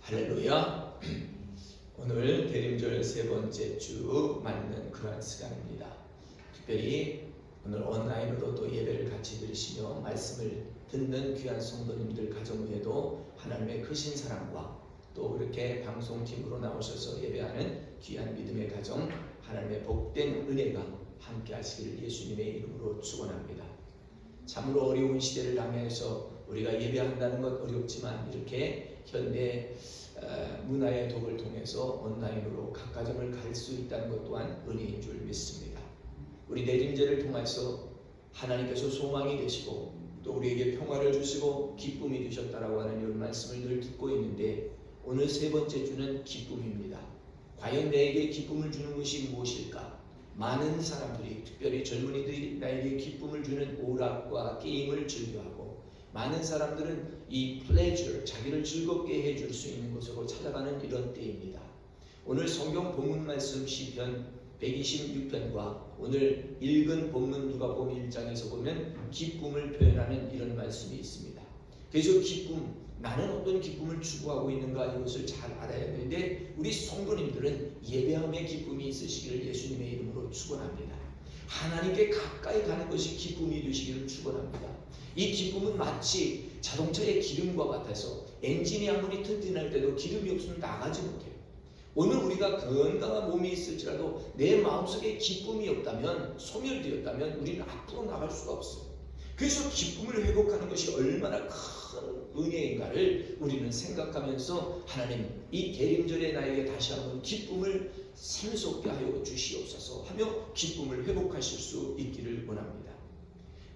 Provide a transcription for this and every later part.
할렐루야. 오늘 대림절 세 번째 주 맞는 그러한 시간입니다. 특별히 오늘 온라인으로 또 예배를 같이 드리시며 말씀을 듣는 귀한 성도님들 가정 위에도 하나님의 크신 사랑과 또 그렇게 방송팀으로 나오셔서 예배하는 귀한 믿음의 가정, 하나님의 복된 은혜가 함께 하시기를 예수님의 이름으로 축원합니다. 참으로 어려운 시대를 당해서 우리가 예배한다는 것 어렵지만 이렇게 현대 문화의 도구를 통해서 온라인으로 각 가정을 갈 수 있다는 것 또한 은혜인 줄 믿습니다. 우리 내림제를 통해서 하나님께서 소망이 되시고 또 우리에게 평화를 주시고 기쁨이 주셨다라고 하는 이런 말씀을 늘 듣고 있는데 오늘 세 번째 주는 기쁨입니다. 과연 내게 기쁨을 주는 것이 무엇일까? 많은 사람들이 특별히 젊은이들이 나에게 기쁨을 주는 오락과 게임을 즐겨하고 많은 사람들은 이 pleasure, 자기를 즐겁게 해줄 수 있는 곳으로 찾아가는 이런 때입니다. 오늘 성경 본문 말씀 시편 126편과 오늘 읽은 본문 누가복음 1장에서 보면 기쁨을 표현하는 이런 말씀이 있습니다. 그래서 기쁨, 나는 어떤 기쁨을 추구하고 있는가 이것을 잘 알아야 되는데 우리 성도님들은 예배함의 기쁨이 있으시기를 예수님의 이름으로 축원합니다. 하나님께 가까이 가는 것이 기쁨이 되시기를 축원합니다. 이 기쁨은 마치 자동차의 기름과 같아서 엔진이 아무리 튼튼할 때도 기름이 없으면 나가지 못해요. 오늘 우리가 건강한 몸이 있을지라도 내 마음속에 기쁨이 없다면, 소멸되었다면 우리는 앞으로 나갈 수가 없어요. 그래서 기쁨을 회복하는 것이 얼마나 큰 은혜인가를 우리는 생각하면서 하나님 이 대림절에 나에게 다시 한번 기쁨을 샘솟게 하여 주시옵소서 하며 기쁨을 회복하실 수 있기를 원합니다.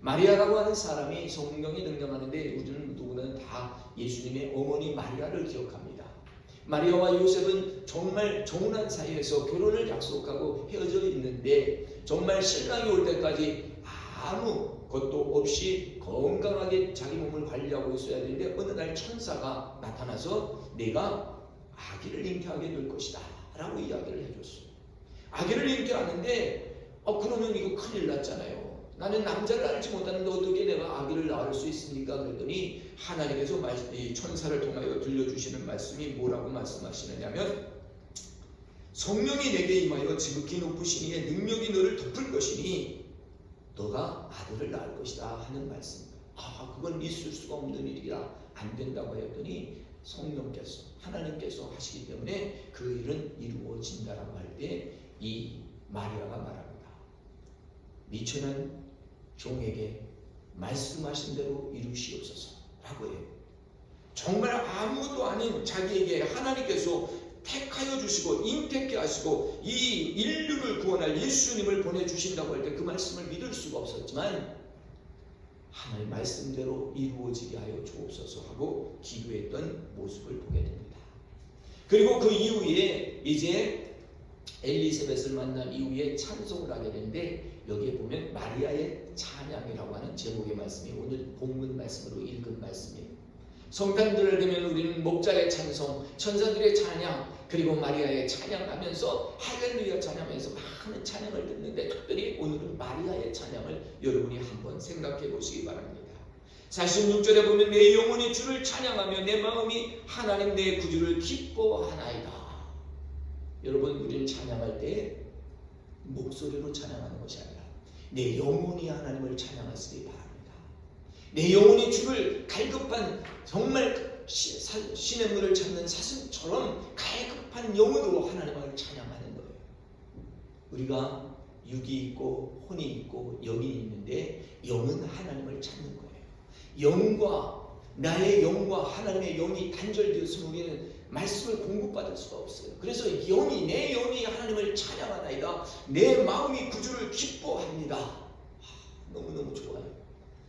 마리아라고 하는 사람이 성경에 등장하는데 우리는 누구나 다 예수님의 어머니 마리아를 기억합니다. 마리아와 요셉은 정말 정운한 사이에서 결혼을 약속하고 헤어져 있는데 정말 신랑이 올 때까지 아무 것도 없이 건강하게 자기 몸을 관리하고 있어야 되는데 어느 날 천사가 나타나서 내가 아기를 잉태하게 될 것이다 라고 이야기를 해줬어요. 아기를 잉태하는데 그러면 이거 큰일 났잖아요. 나는 남자를 알지 못하는데 어떻게 내가 아기를 낳을 수 있습니까? 그랬더니 하나님께서 천사를 통하여 들려주시는 말씀이 뭐라고 말씀하시느냐면 성령이 내게 임하여 지극히 높으신 이의 능력이 너를 덮을 것이니 너가 아들을 낳을 것이다 하는 말씀입니다. 그건 있을 수가 없는 일이라 안 된다고 했더니 성령께서 하나님께서 하시기 때문에 그 일은 이루어진다라고 할 때 이 마리아가 말합니다. 미천한 종에게 말씀하신 대로 이루시옵소서 라고 해요. 정말 아무것도 아닌 자기에게 하나님께서 택하여 주시고 인택해 하시고 이 인류를 구원할 예수님을 보내주신다고 할 때 그 말씀을 믿을 수가 없었지만 하나님 말씀대로 이루어지게 하여 주옵소서 하고 기도했던 모습을 보게 됩니다. 그리고 그 이후에 이제 엘리사벳을 만난 이후에 찬송을 하게 되는데 여기에 보면 마리아의 찬양이라고 하는 제목의 말씀이 오늘 본문 말씀으로 읽은 말씀이에요. 성탄절을 되면 우리는 목자의 찬송, 천사들의 찬양, 그리고 마리아의 찬양하면서 할렐루야 찬양하면서 많은 찬양을 듣는데 특별히 오늘은 마리아의 찬양을 여러분이 한번 생각해 보시기 바랍니다. 46절에 보면 내 영혼이 주를 찬양하며 내 마음이 하나님 내 구주를 기뻐하나이다. 여러분 우리는 찬양할 때 목소리로 찬양하는 것이 아니라 내 영혼이 하나님을 찬양하시기 바랍니다. 내 영혼이 주를 갈급한 정말 신의 문을 찾는 사슴처럼 갈급한 영혼으로 하나님을 찬양하는 거예요. 우리가 육이 있고 혼이 있고 영이 있는데 영은 하나님을 찾는 거예요. 영과 나의 영과 하나님의 영이 단절되었으면 우리는 말씀을 공급받을 수가 없어요. 그래서 내 영이 하나님을 찬양하나이다. 내 마음이 구주를 기뻐합니다. 너무너무 좋아요.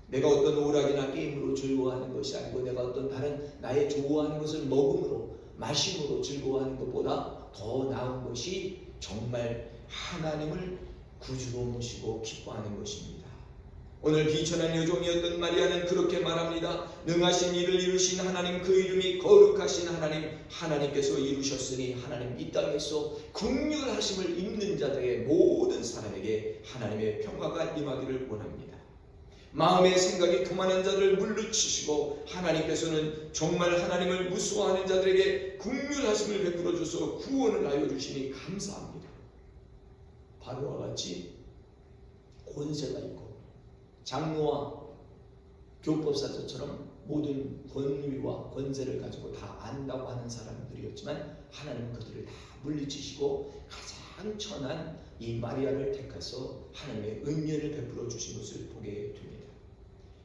내가 어떤 오락이나 게임으로 즐거워하는 것이 아니고 내가 어떤 다른 나의 좋아하는 것을 먹음으로 마심으로 즐거워하는 것보다 더 나은 것이 정말 하나님을 구주로 모시고 기뻐하는 것입니다. 오늘 비천한 여종이었던 마리아는 그렇게 말합니다. 능하신 이를 이루신 하나님 그 이름이 거룩하신 하나님 하나님께서 이루셨으니 하나님 이 땅에서 긍휼하심을 입는 자들의 모든 사람에게 하나님의 평화가 임하기를 원합니다. 마음의 생각이 교만한 자들을 물리치시고 하나님께서는 정말 하나님을 무서워하는 자들에게 긍휼하심을 베풀어 주셔서 구원을 하여 주시니 감사합니다. 바로와 같이 권세가 있고 장로와 교법사들처럼 모든 권위와 권세를 가지고 다 안다고 하는 사람들이었지만 하나님은 그들을 다 물리치시고 가장 천한 이 마리아를 택해서 하나님의 은혜를 베풀어 주신 것을 보게 됩니다.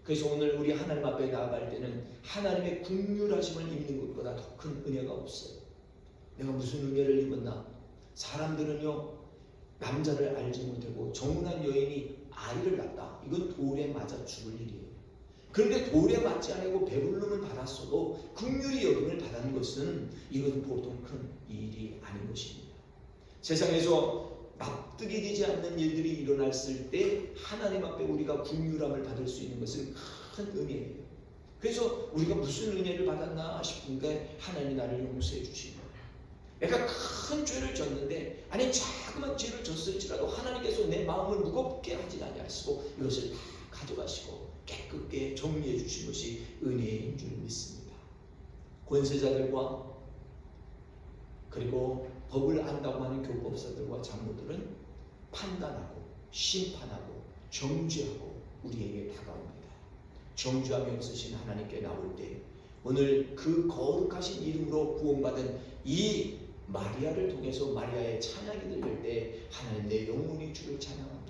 그래서 오늘 우리 하나님 앞에 나아갈 때는 하나님의 긍휼하심을 입는 것보다 더 큰 은혜가 없어요. 내가 무슨 은혜를 입었나? 사람들은요, 남자를 알지 못하고 정운한 여인이 아이를 낳았다. 이건 돌에 맞아 죽을 일이에요. 그런데 돌에 맞지 않고 배부름을 받았어도 긍휼히 여김을 받은 것은 이건 보통 큰 일이 아닌 것입니다. 세상에서 납득이 되지 않는 일들이 일어났을 때 하나님 앞에 우리가 긍휼함을 받을 수 있는 것은 큰 은혜예요. 그래서 우리가 무슨 은혜를 받았나 싶은데 하나님이 나를 용서해 주신 거예요. 내가 큰 죄를 졌는데, 아니 자그만 죄를 졌을지라도 하나님께서 내 마음을 무겁게 하지 아니하시고 이것을 다 가져가시고 깨끗게 정리해 주신 것이 은혜인 줄 믿습니다. 권세자들과 그리고 법을 안다고 하는 교법사들과 장로들은 판단하고 심판하고 정죄하고 우리에게 다가옵니다. 정죄함이 없으신 하나님께 나올 때 오늘 그 거룩하신 이름으로 구원받은 이 마리아를 통해서 마리아의 찬양이 들릴 때 하나님 내 영혼이 주를 찬양합니다.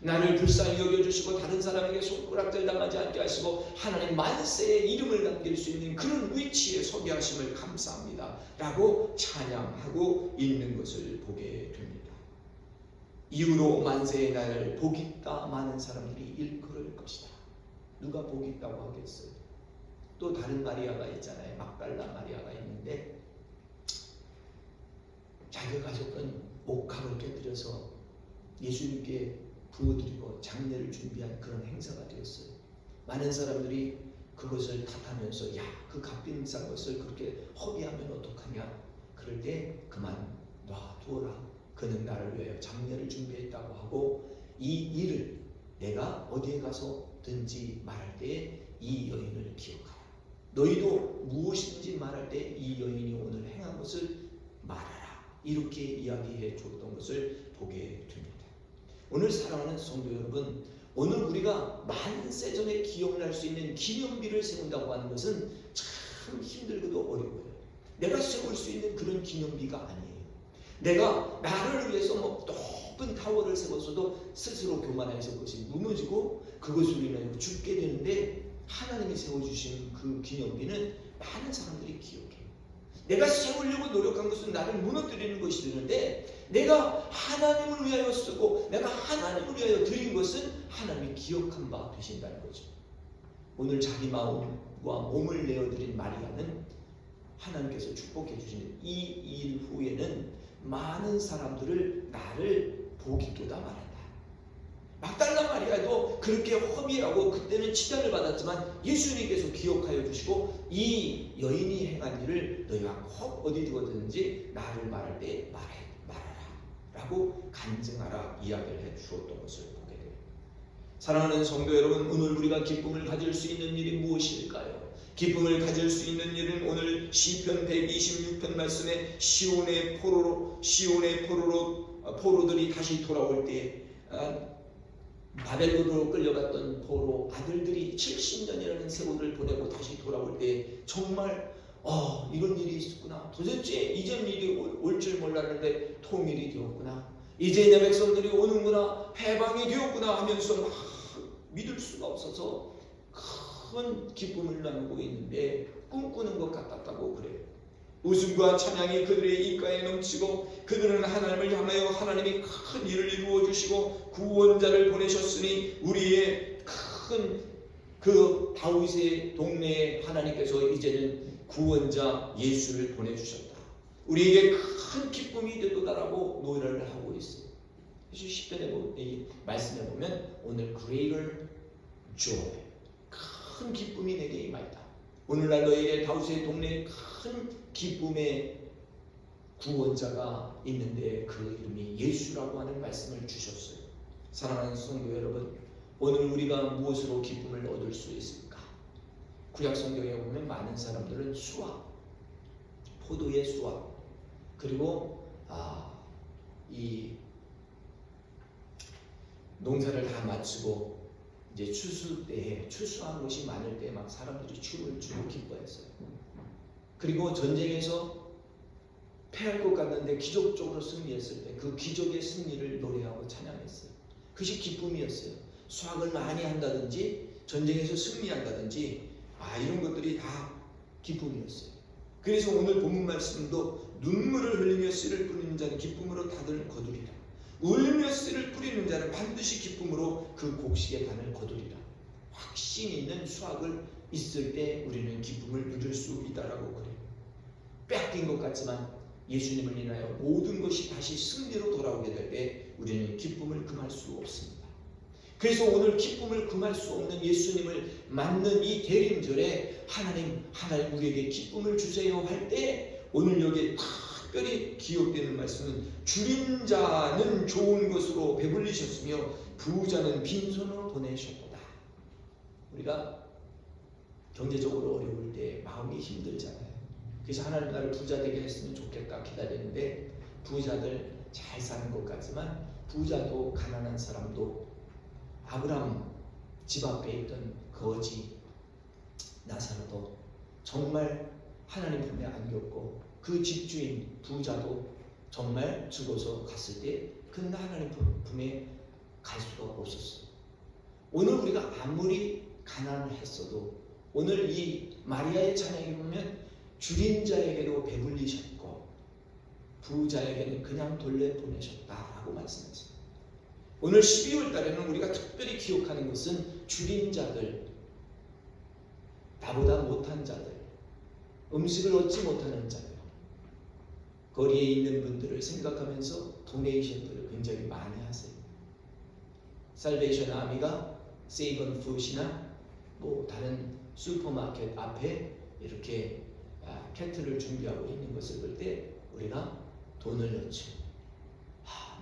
나를 불쌍히 여겨주시고 다른 사람에게 손가락질 당하지 않게 하시고 하나님 만세의 이름을 남길 수 있는 그런 위치에 서게 하심을 감사합니다 라고 찬양하고 있는 것을 보게 됩니다. 이후로 만세의 날 복 있다 많은 사람들이 일컬을 것이다. 누가 복 있다고 하겠어요? 또 다른 마리아가 있잖아요. 막달라 마리아가 있는데 자기가 가졌던 옥합을 깨뜨려서 예수님께 부어드리고 장례를 준비한 그런 행사가 되었어요. 많은 사람들이 그것을 탓하면서 야, 그 값비싼 것을 그렇게 허비하면 어떡하냐. 그럴 때 그만 놔두어라. 그는 나를 위하여 장례를 준비했다고 하고 이 일을 내가 어디에 가서든지 말할 때 이 여인을 기억하라. 너희도 무엇이든지 말할 때 이 여인이 오늘 행한 것을 말하라. 이렇게 이야기해 줬던 것을 보게 됩니다. 오늘 사랑하는 성도 여러분, 오늘 우리가 만세 전에 기억날 수 있는 기념비를 세운다고 하는 것은 참 힘들고도 어려워요. 내가 세울 수 있는 그런 기념비가 아니에요. 내가 나를 위해서 높은 타워를 세웠어도 스스로 교만해서 그것이 무너지고 그것으로 인하여 죽게 되는데 하나님이 세워주신 그 기념비는 많은 사람들이 기억해요. 내가 세우려고 노력한 것은 나를 무너뜨리는 것이 되는데 내가 하나님을 위하여 쓰고 내가 하나님을 위하여 드린 것은 하나님이 기억한 바 되신다는 거죠. 오늘 자기 마음과 몸을 내어드린 마리아는 하나님께서 축복해 주신 이 일 후에는 많은 사람들을 나를 보기보다 말한다. 막달라 마리아도 그렇게 허비하고 그때는 치단을 받았지만 예수님께서 기억하여 주시고 이 여인이 행한 일을 너희가 꼭 어디 두었든지 나를 말할 때 말하라 라고 간증하라 이야기를 해 주었던 것을 보게 됩니다. 사랑하는 성도 여러분, 오늘 우리가 기쁨을 가질 수 있는 일이 무엇일까요? 기쁨을 가질 수 있는 일은 오늘 시편 126편 말씀에 시온의 포로들이 다시 돌아올 때 바벨론으로 끌려갔던 포로 아들들이 70년이라는 세월을 보내고 다시 돌아올 때 정말 이런 일이 있었구나. 도대체 이전 일이 올 줄 몰랐는데 통일이 되었구나. 이제 내 백성들이 오는구나. 해방이 되었구나 하면서 막 믿을 수가 없어서 큰 기쁨을 나누고 있는데 꿈꾸는 것 같았다고 그래요. 웃음과 찬양이 그들의 입가에 넘치고 그들은 하나님을 향하여 하나님이 큰 일을 이루어 주시고 구원자를 보내셨으니 우리의 큰 그 다윗의 동네에 하나님께서 이제는 구원자 예수를 보내주셨다. 우리에게 큰 기쁨이 되도다라고 노래를 하고 있어요. 그래서 10편에 이 말씀에 보면 오늘 greater joy, 큰 기쁨이 내게 임하였다. 오늘날 너에게 다윗의 동네에 큰 기쁨의 구원자가 있는데 그 이름이 예수라고 하는 말씀을 주셨어요. 사랑하는 성도 여러분, 오늘 우리가 무엇으로 기쁨을 얻을 수 있을까? 구약 성경에 보면 많은 사람들은 수확, 포도의 수확, 그리고 이 농사를 다 마치고 이제 추수 때에 추수한 것이 많을 때 막 사람들이 춤을 추고 기뻐했어요. 그리고 전쟁에서 패할 것 같는데 기적적으로 승리했을 때 그 기적의 승리를 노래하고 찬양했어요. 그것이 기쁨이었어요. 수확을 많이 한다든지 전쟁에서 승리한다든지 이런 것들이 다 기쁨이었어요. 그래서 오늘 본문 말씀도 눈물을 흘리며 씨를 뿌리는 자는 기쁨으로 다들 거두리라. 울며 씨를 뿌리는 자는 반드시 기쁨으로 그 곡식의 단을 거두리라. 확신 있는 수확을 있을 때 우리는 기쁨을 누릴 수 있다라고 그래요. 빼앗긴 것 같지만 예수님을 인하여 모든 것이 다시 승리로 돌아오게 될 때 우리는 기쁨을 금할 수 없습니다. 그래서 오늘 기쁨을 금할 수 없는 예수님을 맞는 이 대림절에 하나님 우리에게 기쁨을 주세요 할 때 오늘 여기에 특별히 기억되는 말씀은 줄인 자는 좋은 것으로 배불리셨으며 부자는 빈손으로 보내셨도다. 우리가 경제적으로 어려울 때 마음이 힘들잖아요. 그래서 하나님 나를 부자 되게 했으면 좋겠다 기다리는데 부자들 잘 사는 것 같지만 부자도 가난한 사람도 아브라함 집 앞에 있던 거지 나사로도 정말 하나님 품에 안겼고 그 집주인 부자도 정말 죽어서 갔을 때 그는 하나님 품에 갈 수가 없었어요. 오늘 우리가 아무리 가난했어도 오늘 이 마리아의 찬양에 보면 줄인 자에게도 배불리셨고 부자에게는 그냥 돌려보내셨다라고 말씀했어요. 오늘 12월 달에는 우리가 특별히 기억하는 것은 줄인 자들, 나보다 못한 자들, 음식을 얻지 못하는 자들, 거리에 있는 분들을 생각하면서 도네이션들을 굉장히 많이 하세요. 살베이션 아미가 세이번 푸드나 뭐 다른 슈퍼마켓 앞에 이렇게 캐트를 준비하고 있는 것을 볼 때 우리가 돈을 넣죠.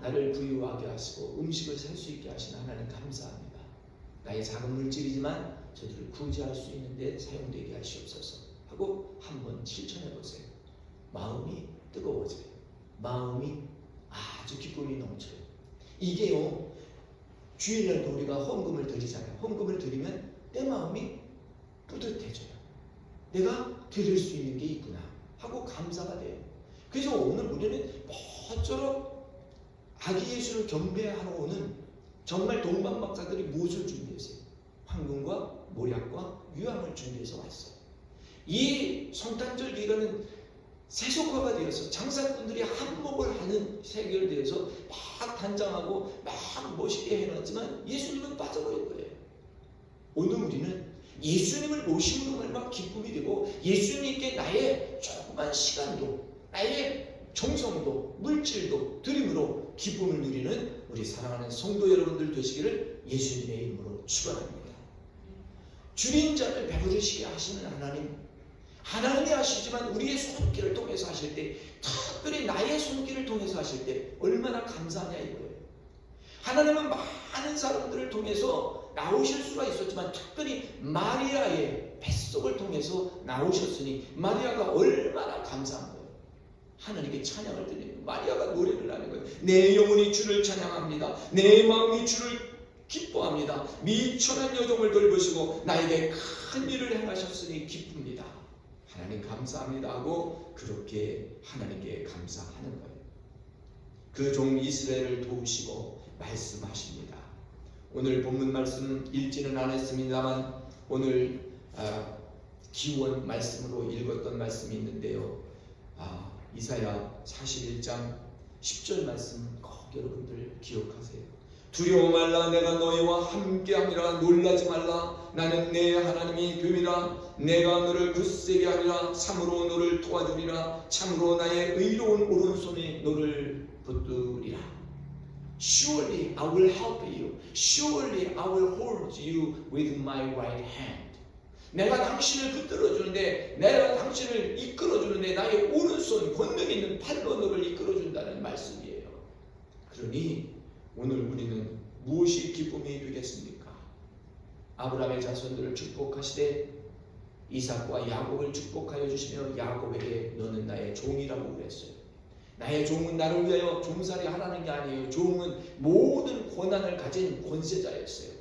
나를 부유하게 하시고 음식을 살 수 있게 하시는 하나님 감사합니다. 나의 작은 물질이지만 저들을 구제할 수 있는데 사용되게 하시옵소서 하고 한번 실천해 보세요. 마음이 뜨거워져요. 마음이 아주 기쁨이 넘쳐요. 이게요, 주일날도 우리가 헌금을 드리잖아요. 헌금을 드리면 내 마음이 뿌듯해져요. 내가 드릴 수 있는 게 있구나 하고 감사가 돼요. 그래서 오늘 우리는 모쪼록 아기 예수를 경배하러 오는 정말 동방박사들이 무엇을 준비했어요? 황금과 모략과 유황을 준비해서 왔어요. 이 성탄절 기간은 세속화가 되어서 장사꾼들이 한몫을 하는 세계화되어서 막 단장하고 막 멋있게 해놨지만 예수님은 빠져버린 거예요. 오늘 우리는 예수님을 모심으로 말미암아 기쁨이 되고 예수님께 나의 조그만 시간도 나의 정성도 물질도 드림으로 기쁨을 누리는 우리 사랑하는 성도 여러분들 되시기를 예수님의 이름으로 축원합니다. 줄인 자를 배부르시게 하시는 하나님이 하시지만 우리의 손길을 통해서 하실 때, 특별히 나의 손길을 통해서 하실 때 얼마나 감사하냐 이거예요. 하나님은 많은 사람들을 통해서 나오실 수가 있었지만 특별히 마리아의 뱃속을 통해서 나오셨으니 마리아가 얼마나 감사한 거예요. 하나님께 찬양을 드리는 거예요. 마리아가 노래를 하는 거예요. 내 영혼이 주를 찬양합니다. 내 마음이 주를 기뻐합니다. 미천한 여종을 돌보시고 나에게 큰 일을 행하셨으니 기쁩니다. 하나님 감사합니다 하고 그렇게 하나님께 감사하는 거예요. 그 종 이스라엘을 도우시고 말씀하십니다. 오늘 본문 말씀 읽지는 않았습니다만 오늘 기원 말씀으로 읽었던 말씀이 있는데요. 이사야 41장 10절 말씀 꼭 여러분들 기억하세요. 두려워 말라. 내가 너희와 함께함이라. 놀라지 말라. 나는 내 하나님이 됨이라. 내가 너를 굳세게 하리라. 참으로 너를 도와주리라. 참으로 나의 의로운 오른손이 너를 붙들리라. Surely I will help you. Surely I will hold you with my right hand. 내가 당신을 붙들어주는데, 내가 당신을 이끌어주는데 나의 오른손 권능 있는 팔로 너를 이끌어준다는 말씀이에요. 그러니 오늘 우리는 무엇이 기쁨이 되겠습니까? 아브라함의 자손들을 축복하시되 이삭과 야곱을 축복하여 주시며 야곱에게 너는 나의 종이라고 그랬어요. 나의 종은 나를 위하여 종살이 하라는 게 아니에요. 종은 모든 권한을 가진 권세자였어요.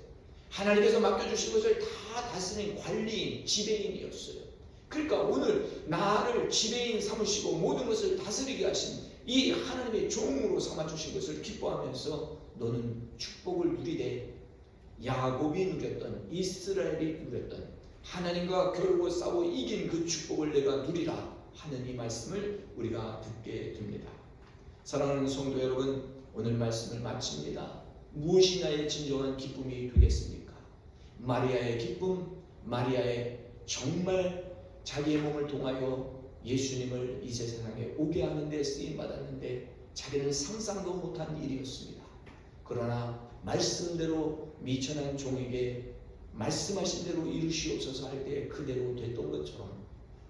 하나님께서 맡겨주신 것을 다 다스리는 관리인, 지배인이었어요. 그러니까 오늘 나를 지배인 삼으시고 모든 것을 다스리게 하신 이 하나님의 종으로 삼아주신 것을 기뻐하면서 너는 축복을 누리되 야곱이 누렸던, 이스라엘이 누렸던 하나님과 겨루고 싸워 이긴 그 축복을 내가 누리라 하는 이 말씀을 우리가 듣게 됩니다. 사랑하는 성도 여러분, 오늘 말씀을 마칩니다. 무엇이 나의 진정한 기쁨이 되겠습니까? 마리아의 기쁨, 마리아의 정말 자기의 몸을 통하여 예수님을 이 세상에 오게 하는 데 쓰임받았는데 자기는 상상도 못한 일이었습니다. 그러나 말씀대로 미천한 종에게 말씀하신 대로 이루시옵소서 할 때 그대로 됐던 것처럼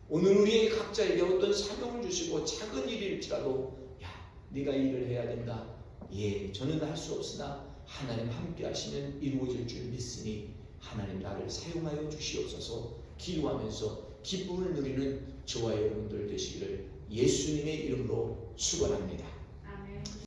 오늘 우리의 각자에게 어떤 사명을 주시고 작은 일일지라도 야, 네가 이 일을 해야 된다. 예, 저는 할 수 없으나 하나님 함께 하시면 이루어질 줄 믿으니 하나님 나를 사용하여 주시옵소서 기도하면서 기쁨을 누리는 저와 여러분들 되시기를 예수님의 이름으로 축원합니다.